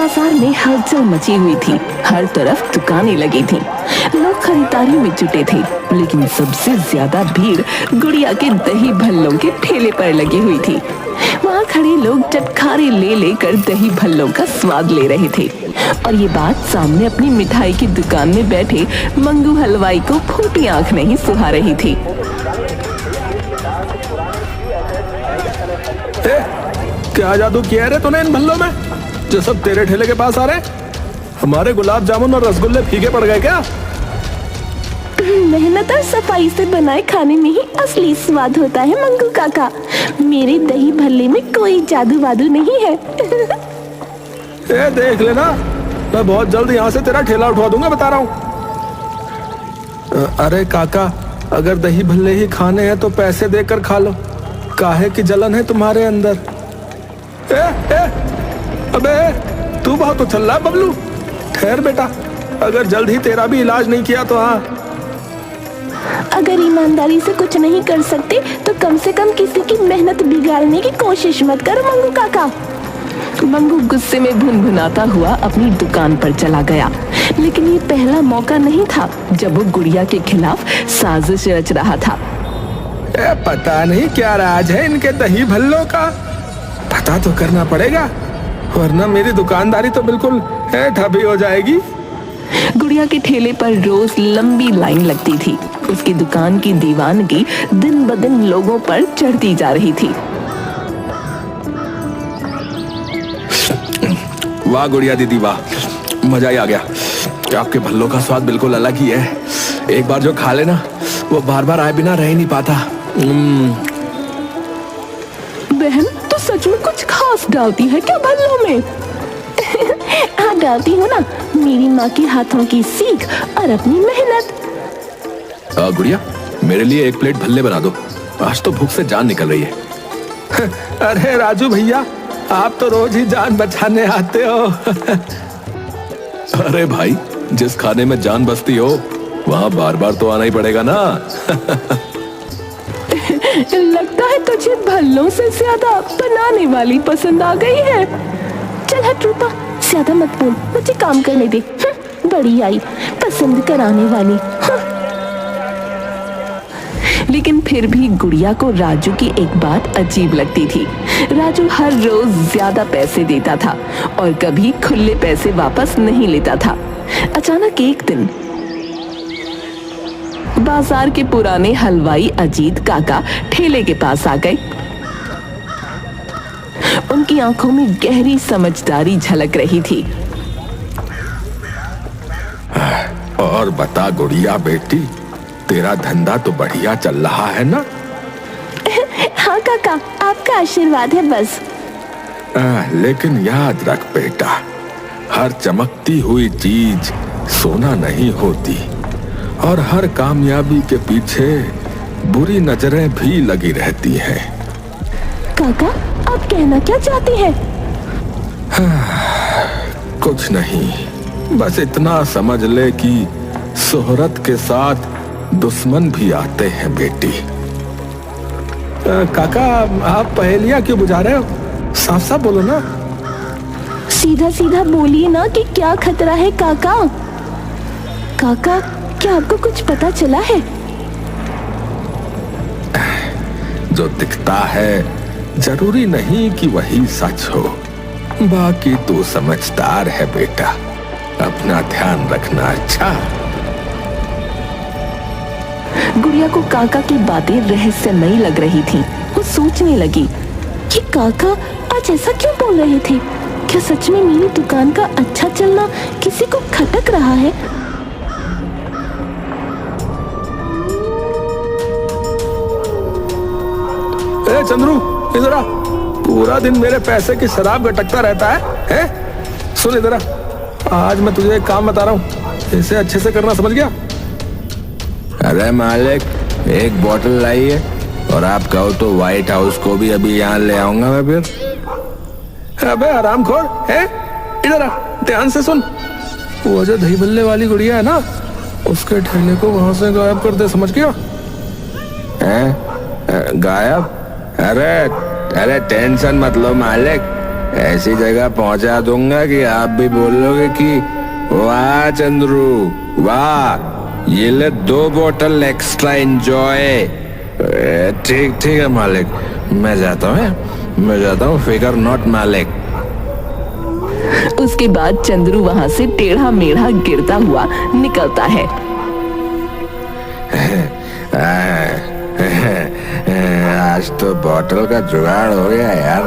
बाजार में हलचल मची हुई थी। हर तरफ दुकानें लगी थीं। लोग खरीदारी में जुटे थे, लेकिन सबसे ज्यादा भीड़ गुड़िया के दही भल्लों के ठेले पर लगी हुई थी। वहाँ खड़े लोग चटखारे ले लेकर दही भल्लों का स्वाद ले रहे थे और ये बात सामने अपनी मिठाई की दुकान में बैठे मंगू हलवाई को फूटी आंख नहीं सुहा रही थी। क्या जादू किया रे तूने इन भल्लों में जो सब तेरे ठेले के पास आ रहे? हमारे गुलाब जामुन और रसगुल्ले फीके पड़ गए क्या? मेहनत और सफाई से बनाए खाने में ही असली स्वाद होता है मंगू काका। मेरे दही भल्ले में कोई जादू वादू नहीं है। देख लेना, मैं बहुत जल्द यहाँ से तेरा ठेला उठवा दूंगा, बता रहा हूँ। अरे काका, अगर दही भल्ले ही खाने हैं तो पैसे देकर खा लो। काहे की जलन है तुम्हारे अंदर? अबे तू बहुत उछल रहा है बबलू। ठहर बेटा, अगर जल्द ही तेरा भी इलाज नहीं किया तो हाँ। अगर ईमानदारी से कुछ नहीं कर सकते तो कम से कम किसी की मेहनत बिगाड़ने की कोशिश मत करो मंगू काका। मंगू गुस्से में भुनभुनाता हुआ अपनी दुकान पर चला गया, लेकिन ये पहला मौका नहीं था जब वो गुड़िया के खिलाफ साजिश रच रहा था। पता नहीं क्या राज है इनके दही भल्लों का, पता तो करना पड़ेगा, वरना मेरी दुकानदारी तो बिल्कुल ठबी हो जाएगी। गुड़िया के ठेले पर रोज लंबी लाइन लगती थी। उसकी दुकान की दीवानगी दिन ब दिन लोगों पर चढ़ती जा रही थी। वाह गुड़िया दीदी वाह, मजा ही आ गया। आपके भल्लों का स्वाद बिल्कुल अलग ही है। एक बार जो खा लेना वो बार बार आए बिना रह ही नहीं पाता। बहन, तो सच में कुछ खास डालती है क्या भल्लों में? हाँ डालती हूँ ना, मेरी माँ के हाथों की सीख और अपनी मेहनत। गुड़िया, मेरे लिए एक प्लेट भल्ले बना दो, आज तो भूख से जान निकल रही है। अरे राजू भैया, आप तो रोज ही जान बचाने आते हो। अरे भाई, जिस खाने में जान बसती हो वहाँ बार बार तो आना ही पड़ेगा ना। लगता है तुझे भल्लों से ज्यादा बनाने वाली पसंद आ गई है। चल हट रूपा, ज्यादा मत बोल, मुझे काम करने दे। बड़ी आई पसंद कराने वाली। लेकिन फिर भी गुड़िया को राजू की एक बात अजीब लगती थी। राजू हर रोज ज्यादा पैसे देता था और कभी खुले पैसे वापस नहीं लेता था। अचानक एक दिन बाजार के पुराने हलवाई अजीत काका ठेले के पास आ गए। उनकी आंखों में गहरी समझदारी झलक रही थी। और बता गुड़िया बेटी, तेरा धंधा तो बढ़िया चल रहा है ना? हाँ काका, आपका आशीर्वाद है बस। लेकिन याद रख बेटा, हर चमकती हुई चीज सोना नहीं होती और हर कामयाबी के पीछे बुरी नजरें भी लगी रहती हैं। काका, आप कहना क्या चाहते हैं? कुछ नहीं, बस इतना समझ ले कि शोहरत के साथ दुश्मन भी आते हैं बेटी। काका, आप पहेलियां क्यों बुझा रहे हो? साफ साफ बोलो ना। सीधा सीधा बोलिए ना कि क्या खतरा है काका। काका, क्या आपको कुछ पता चला है? जो दिखता है जरूरी नहीं कि वही सच हो। बाकी तू समझदार है बेटा, अपना ध्यान रखना। अच्छा। गुड़िया को काका की बातें रहस्यमयी लग रही थी। वो सोचने लगी कि काका आज ऐसा क्यों बोल रहे थे? क्या सच में मेरी दुकान का अच्छा चलना किसी को खटक रहा है? चंद्रू, इधर आ। पूरा दिन मेरे पैसे की शराब गटकता रहता है? सुन इधर आ, आज मैं तुझे एक काम बता रहा हूँ, इसे अच्छे से करना, समझ गया? अरे मालिक, एक बोतल लाइए और आप कहो तो व्हाइट हाउस को भी अभी यहाँ ले आऊंगा मैं फिर। अबे हरामखोर, है इधर आ, ध्यान से सुन। वो जो दही भल्ले वाली गुड़िया है ना, उसके ठेले को वहां से गायब कर दे, समझ गया? गायब? अरे टेंशन मत लो मालिक, ऐसी जगह पहुंचा दूंगा कि आप भी बोलोगे कि वाह चंद्रू वाह, ये ले 2 बोतल एक्स्ट्रा एंजॉय। ठीक ठीक है मालिक, मैं जाता हूँ, फिकर नॉट मालिक। उसके बाद चंद्रू वहां से टेढ़ा मेढ़ा गिरता हुआ निकलता है। आज तो बोतल का जुगाड़ हो गया यार।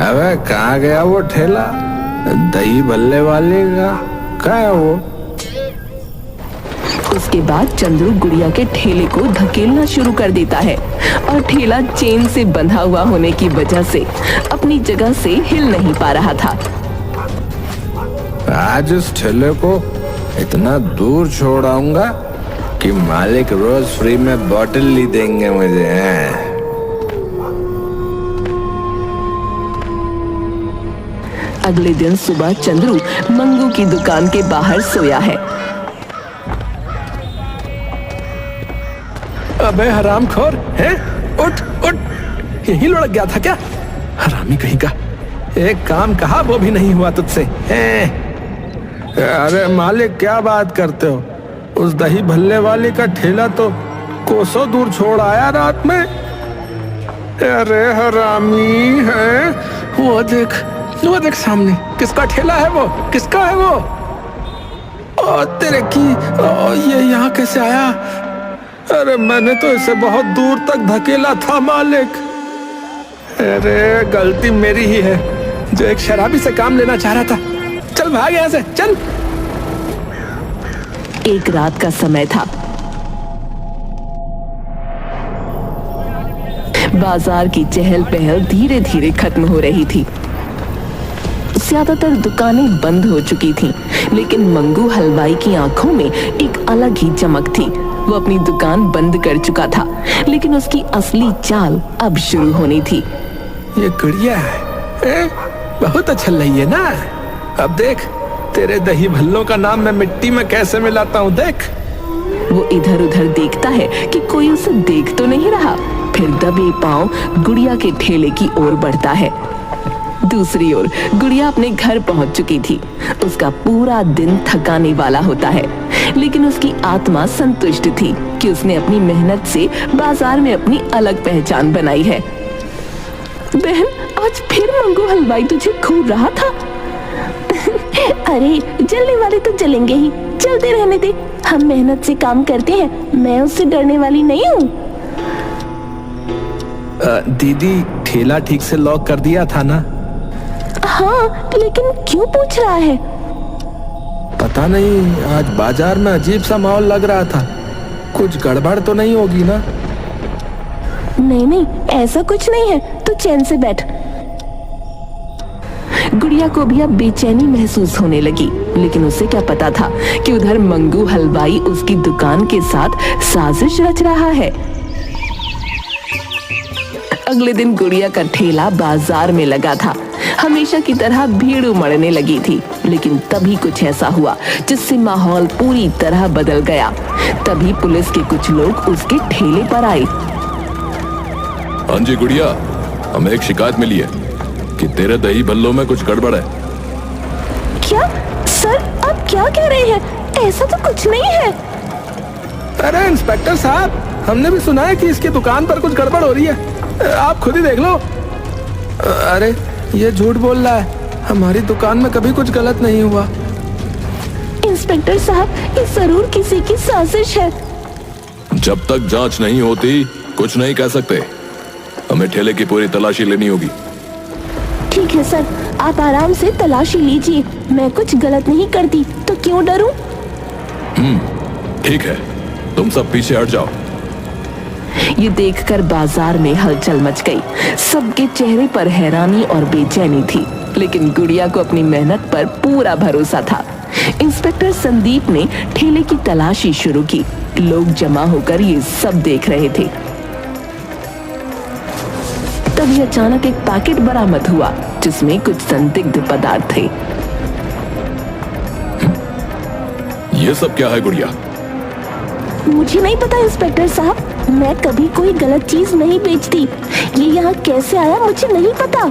अबे कहाँ गया वो ठेला दही भल्ले वाले का, कहाँ है वो? उसके बाद चंद्रू गुड़िया के ठेले को धकेलना शुरू कर देता है और ठेला चेन से बंधा हुआ होने की वजह से अपनी जगह से हिल नहीं पा रहा था। आज इस ठेले को इतना दूर छोड़ाऊंगा कि मालिक रोज फ्री में बोतल ली देंगे मुझे। अगले दिन सुबह चंद्रू मंगू की दुकान के बाहर सोया है। अबे हरामखोर है, उठ उठ, यही लुढ़क गया था क्या? हरामी कहीं का, एक काम कहा वो भी नहीं हुआ तुझसे। अरे मालिक क्या बात करते हो? उस दही भल्ले वाले का ठेला तो कोसों दूर छोड़ आया रात में। अरे हरामी है, वो देख सामने, किसका ठेला है वो? किसका है वो? तेरे की ये यहाँ कैसे आया? अरे मैंने तो इसे बहुत दूर तक धकेला था मालिक। अरे गलती मेरी ही है, जो एक शराबी से काम लेना चाह रहा था। चल भाग यहाँ से, चल। एक रात का समय था। बाजार की चहल पहल धीरे धीरे खत्म हो रही थी। ज्यादातर दुकानें बंद हो चुकी थीं, लेकिन मंगू हलवाई की आंखों में एक अलग ही चमक थी। वो अपनी दुकान बंद कर चुका था, लेकिन उसकी असली चाल अब शुरू होनी थी। ये गुड़िया है, बहुत अच्छा लगी है ना? अब देख तेरे दही भल्लों का नाम मैं मिट्टी में कैसे मिलाता हूँ, देख। वो इधर उधर देखता है कि कोई उसे देख तो नहीं रहा, फिर दबे पांव गुड़िया के ठेले की ओर बढ़ता है। दूसरी ओर गुड़िया अपने घर पहुंच चुकी थी। उसका पूरा दिन थकाने वाला होता है, लेकिन उसकी आत्मा संतुष्ट थी कि उसने अपनी मेहनत से बाजार में अपनी अलग पहचान बनाई है। बहन, आज फिर मंगू हलवाई तुझे घूर रहा था। अरे जलने वाले तो जलेंगे ही, चलते रहने दे। हम मेहनत से काम करते हैं, मैं उससे डरने वाली नहीं हूँ। दीदी ठेला ठीक से लॉक कर दिया था ना? हाँ, लेकिन क्यों पूछ रहा है? पता नहीं, आज बाजार में अजीब सा माहौल लग रहा था। कुछ गड़बड़ तो नहीं होगी ना? नहीं, ऐसा कुछ नहीं है, तो चैन से बैठ। गुड़िया को भी अब बेचैनी महसूस होने लगी, लेकिन उसे क्या पता था कि उधर मंगू हलवाई उसकी दुकान के साथ साजिश रच रहा है। अगले दिन गुड़िया का ठेला बाजार में लगा था। हमेशा की तरह भीड़ उमड़ने लगी थी, लेकिन तभी कुछ ऐसा हुआ जिससे माहौल पूरी तरह बदल गया। तभी पुलिस के कुछ लोग उसके ठेले पर आए। हाँ जी गुड़िया, हमें एक शिकायत मिली है कि तेरे दही भल्लों में कुछ गड़बड़ है। क्या सर, आप क्या कह रहे हैं? ऐसा तो कुछ नहीं है। अरे इंस्पेक्टर साहब, हमने भी सुना है कि इसकी दुकान पर कुछ गड़बड़ हो रही है, आप खुद ही देख लो। अरे ये झूठ बोल रहा है, हमारी दुकान में कभी कुछ गलत नहीं हुआ। इंस्पेक्टर साहब, ये जरूर किसी की साजिश है। जब तक जांच नहीं होती कुछ नहीं कह सकते। हमें ठेले की पूरी तलाशी लेनी होगी। ठीक है सर, आप आराम से तलाशी लीजिए। मैं कुछ गलत नहीं करती तो क्यों डरूं? ठीक है, तुम सब पीछे हट जाओ। ये देखकर बाजार में हलचल मच गई। सबके चेहरे पर हैरानी और बेचैनी थी, लेकिन गुड़िया को अपनी मेहनत पर पूरा भरोसा था। इंस्पेक्टर संदीप ने ठेले की तलाशी शुरू की। लोग जमा होकर ये सब देख रहे थे। तभी अचानक एक पैकेट बरामद हुआ जिसमें कुछ संदिग्ध पदार्थ थे। ये सब क्या है गुड़िया? मुझे नहीं पता इंस्पेक्टर साहब, मैं कभी कोई गलत चीज नहीं बेचती। ये यहाँ कैसे आया मुझे नहीं पता।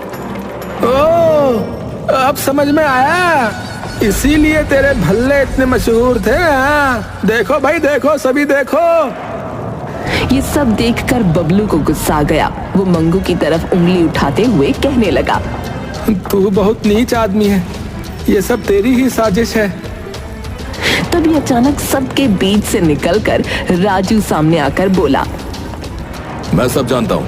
ओ, अब समझ में आया, इसीलिए तेरे भल्ले इतने मशहूर थे। हाँ? देखो भाई देखो, सभी देखो। ये सब देखकर बबलू को गुस्सा आ गया। वो मंगू की तरफ उंगली उठाते हुए कहने लगा, तू बहुत नीच आदमी है, ये सब तेरी ही साजिश है। तभी अचानक सबके बीच से निकलकर राजू सामने आकर बोला। मैं सब जानता हूँ।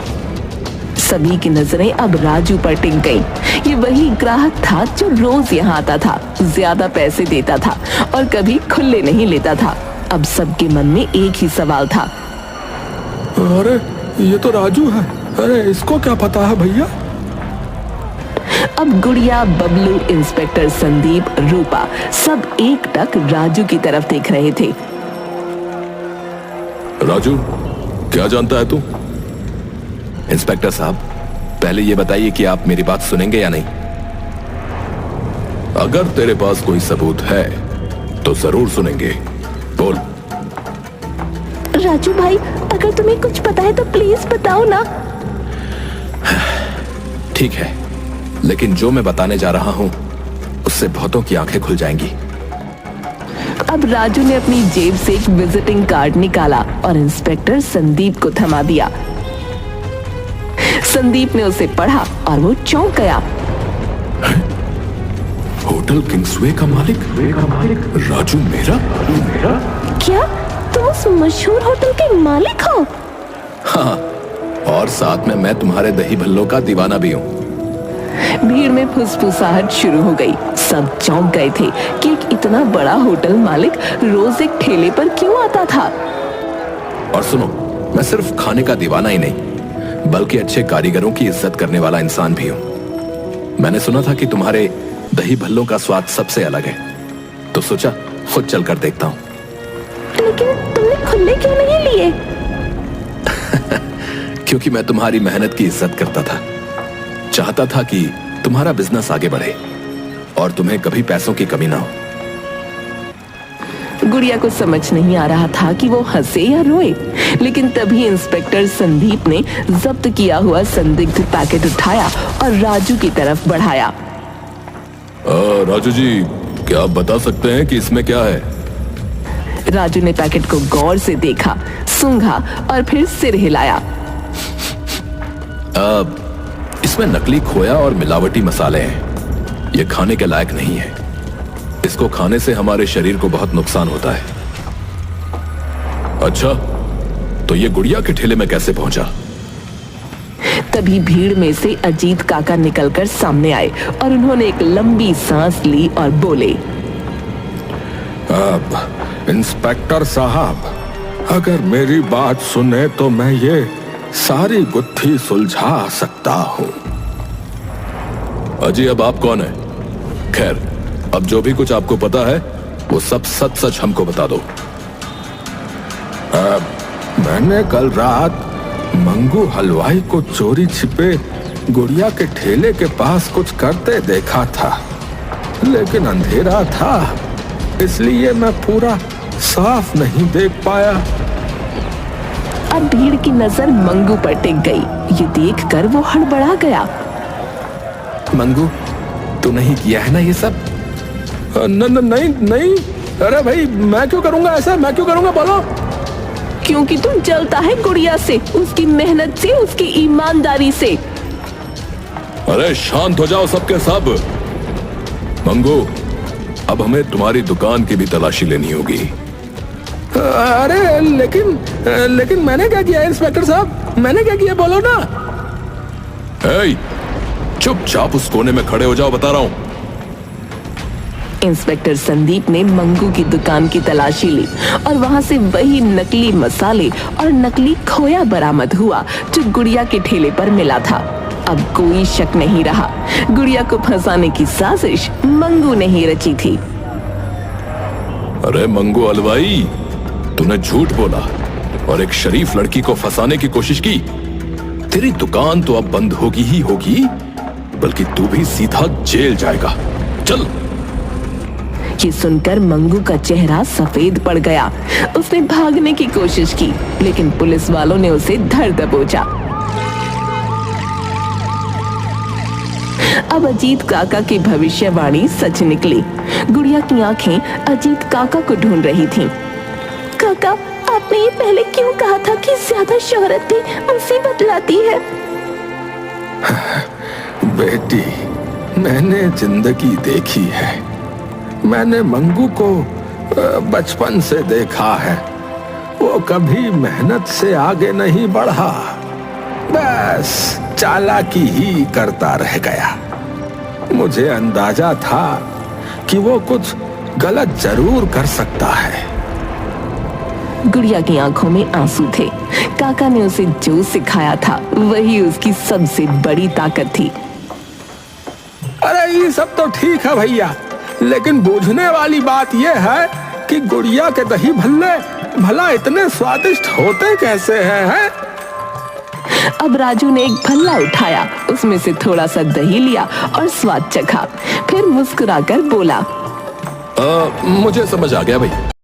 सभी की नजरें अब राजू पर टिक गईं। ये वही ग्राहक था जो रोज यहाँ आता था, ज्यादा पैसे देता था और कभी खुले नहीं लेता था। अब सबके मन में एक ही सवाल था, अरे ये तो राजू है, अरे इसको क्या पता है भैया। अब गुड़िया, बबलू, इंस्पेक्टर संदीप, रूपा सब एकटक राजू की तरफ देख रहे थे। राजू, क्या जानता है तू? इंस्पेक्टर साहब, पहले ये बताइए कि आप मेरी बात सुनेंगे या नहीं। अगर तेरे पास कोई सबूत है तो जरूर सुनेंगे। बोल। राजू भाई, अगर तुम्हें कुछ पता है तो प्लीज बताओ ना। ठीक है, लेकिन जो मैं बताने जा रहा हूं उससे बहुतों की आंखें खुल जाएंगी। अब राजू ने अपनी जेब से एक विजिटिंग कार्ड निकाला और इंस्पेक्टर संदीप को थमा दिया। संदीप ने उसे पढ़ा और वो चौंक गया। होटल किंग्सवे का मालिक राजू मेरा? क्या तुम उस मशहूर होटल के मालिक हो? हाँ, और साथ में मैं तुम्हारे दही भल्लों का दीवाना भी हूँ। भीड़ में फुसफुसाहट शुरू हो गई। सब चौंक गए थे कि एक इतना बड़ा होटल मालिक रोज एक ठेले पर क्यों आता था। और सुनो, मैं सिर्फ खाने का दीवाना ही नहीं बल्कि अच्छे कारीगरों की इज्जत करने वाला इंसान भी हूँ। मैंने सुना था कि तुम्हारे दही भल्लों का स्वाद सबसे अलग है, तो सोचा खुद चलकर देखता हूँ। लेकिन तुमने खुले क्यों नहीं लिए? क्योंकि मैं तुम्हारी मेहनत की इज्जत करता था। चाहता था कि तुम्हारा बिजनेस आगे बढ़े और तुम्हें कभी पैसों की कमी ना हो। गुड़िया को समझ नहीं आ रहा था कि वो हंसे या रोए, लेकिन तभी इंस्पेक्टर संदीप ने जब्त किया हुआ संदिग्ध पैकेट उठाया और राजू की तरफ बढ़ाया। राजू जी, क्या आप बता सकते हैं कि इसमें क्या है? राजू ने पैकेट को गौर से देखा, सूंघा और फिर सिर हिलाया। इसमें नकली खोया और मिलावटी मसाले हैं। ये खाने के लायक नहीं है। इसको खाने से हमारे शरीर को बहुत नुकसान होता है। अच्छा, तो ये गुड़िया के ठेले में कैसे पहुंचा? तभी भीड़ में से अजीत काका निकलकर सामने आए और उन्होंने एक लंबी सांस ली और बोले, अब इंस्पेक्टर साहब, अगर मेरी बात सुने तो मैं ये सारी गुत्थी सुलझा सकता हूँ। अजी, अब आप कौन है? खैर, अब जो भी कुछ आपको पता है वो सब सच सच हमको बता दो। मैंने कल रात मंगू हलवाई को चोरी छिपे गुड़िया के ठेले के पास कुछ करते देखा था, लेकिन अंधेरा था इसलिए मैं पूरा साफ नहीं देख पाया। अब भीड़ की नजर मंगू पर टिक गई। ये देखकर वो हड़बड़ा गया। मंगू, तू नहीं किया है ना ये सब? नहीं नहीं, अरे भाई मैं क्यों करूंगा ऐसा, मैं क्यों करूंगा, बोलो। क्योंकि तू जलता है गुड़िया से, उसकी मेहनत से, उसकी ईमानदारी से। अरे शांत हो जाओ सबके सब। मंगू, अब हमें तुम्हारी दुकान की भी तलाशी लेनी होगी। अरे लेकिन मैंने क्या किया इंस्पेक्टर साहब, मैंने क्या किया, बोलो ना। चुपचाप उस कोने में खड़े हो जाओ, बता रहा हूं। इंस्पेक्टर संदीप ने मंगू की दुकान की तलाशी ली और वहां से वही नकली मसाले और नकली खोया बरामद हुआ जो गुड़िया के ठेले पर मिला था। अब कोई शक नहीं रहा, गुड़िया को फंसाने की साजिश मंगू ने ही रची थी। अरे मंगू हलवाई, तूने झूठ बोला और एक शरीफ लड़की को फंसाने की कोशिश की। तेरी दुकान तो अब बंद होगी ही होगी, बल्कि तू भी सीधा जेल जाएगा। चल। ये सुनकर मंगू का चेहरा सफेद पड़ गया। उसने भागने की कोशिश की, लेकिन पुलिस वालों ने उसे धर दबोचा। अब अजीत काका की भविष्यवाणी सच निकली। गुड़िया की आंखें अजीत काका को ढूंढ रही थीं। काका, आपने ये पहले क्यों कहा था कि ज्यादा शोहरत भी मुसीबत लाती है? बेटी, मैंने जिंदगी देखी है। मैंने मंगू को बचपन से देखा है। वो कभी मेहनत से आगे नहीं बढ़ा, बस चालाकी ही करता रह गया। मुझे अंदाजा था कि वो कुछ गलत जरूर कर सकता है। गुड़िया की आंखों में आंसू थे। काका ने उसे जो सिखाया था वही उसकी सबसे बड़ी ताकत थी। अरे ये सब तो ठीक है भैया, लेकिन बूझने वाली बात यह है कि गुड़िया के दही भल्ले भला इतने स्वादिष्ट होते कैसे हैं? अब राजू ने एक भल्ला उठाया, उसमें से थोड़ा सा दही लिया और स्वाद चखा, फिर मुस्कुराकर बोला, मुझे समझ आ गया भाई।